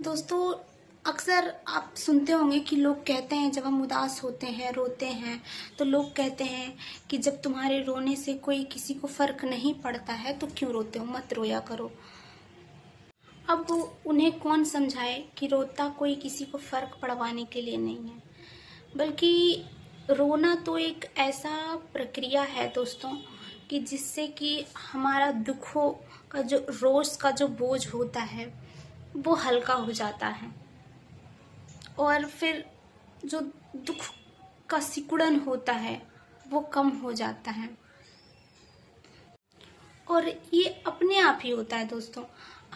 दोस्तों, अक्सर आप सुनते होंगे कि लोग कहते हैं जब हम उदास होते हैं, रोते हैं, तो लोग कहते हैं कि जब तुम्हारे रोने से कोई किसी को फर्क नहीं पड़ता है तो क्यों रोते हो, मत रोया करो। अब उन्हें कौन समझाए कि रोता कोई किसी को फर्क पड़वाने के लिए नहीं है, बल्कि रोना तो एक ऐसा प्रक्रिया है दोस्तों कि जिससे कि हमारा दुखों का जो रोष का जो बोझ होता है वो हल्का हो जाता है और फिर जो दुख का सिकुड़न होता है वो कम हो जाता है। और ये अपने आप ही होता है दोस्तों।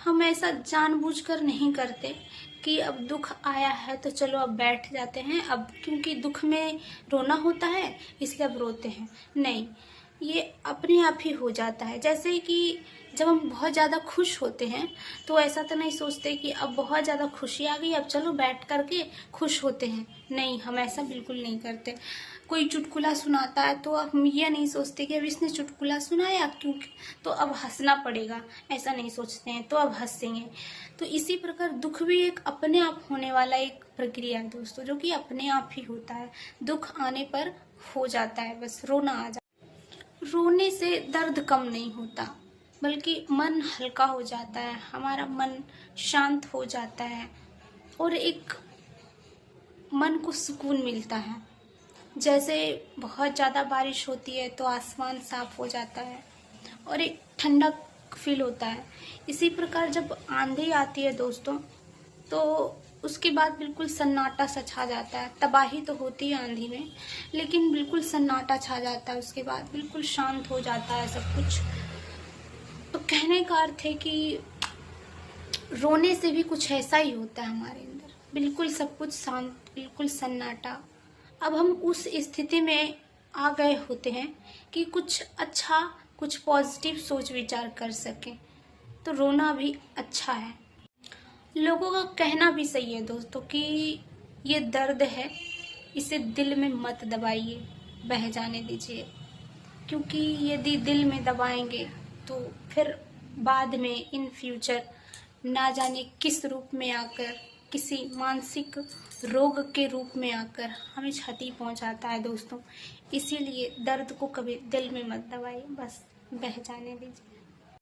हम ऐसा जानबूझकर नहीं करते कि अब दुख आया है तो चलो अब बैठ जाते हैं, अब क्योंकि दुख में रोना होता है इसलिए अब रोते हैं। नहीं, ये अपने आप ही हो जाता है। जैसे कि जब हम बहुत ज़्यादा खुश होते हैं तो ऐसा तो नहीं सोचते कि अब बहुत ज़्यादा खुशी आ गई अब चलो बैठ करके खुश होते हैं। नहीं, हम ऐसा बिल्कुल नहीं करते। कोई चुटकुला सुनाता है तो हम ये नहीं सोचते कि अब इसने चुटकुला सुनाया क्योंकि तो अब हंसना पड़ेगा, ऐसा नहीं सोचते हैं, तो अब हंसेंगे। तो इसी प्रकार दुख भी एक अपने आप होने वाला एक प्रक्रिया है दोस्तों, जो कि अपने आप ही होता है। दुख आने पर हो जाता है, बस रोना आ जाता है। रोने से दर्द कम नहीं होता, बल्कि मन हल्का हो जाता है, हमारा मन शांत हो जाता है और एक मन को सुकून मिलता है। जैसे बहुत ज़्यादा बारिश होती है तो आसमान साफ हो जाता है और एक ठंडक फील होता है। इसी प्रकार जब आंधी आती है दोस्तों तो उसके बाद बिल्कुल सन्नाटा सा छा जाता है। तबाही तो होती है आंधी में, लेकिन बिल्कुल सन्नाटा छा जाता है, उसके बाद बिल्कुल शांत हो जाता है सब कुछ। तो कहने का अर्थ है कि रोने से भी कुछ ऐसा ही होता है हमारे अंदर, बिल्कुल सब कुछ शांत, बिल्कुल सन्नाटा। अब हम उस स्थिति में आ गए होते हैं कि कुछ अच्छा, कुछ पॉजिटिव सोच विचार कर सकें, तो रोना भी अच्छा है। लोगों का कहना भी सही है दोस्तों कि ये दर्द है, इसे दिल में मत दबाइए, बह जाने दीजिए, क्योंकि यदि दिल में दबाएंगे तो फिर बाद में इन फ्यूचर ना जाने किस रूप में आकर, किसी मानसिक रोग के रूप में आकर हमें क्षति पहुंचाता है दोस्तों। इसीलिए दर्द को कभी दिल में मत दबाइए, बस बह जाने दीजिए।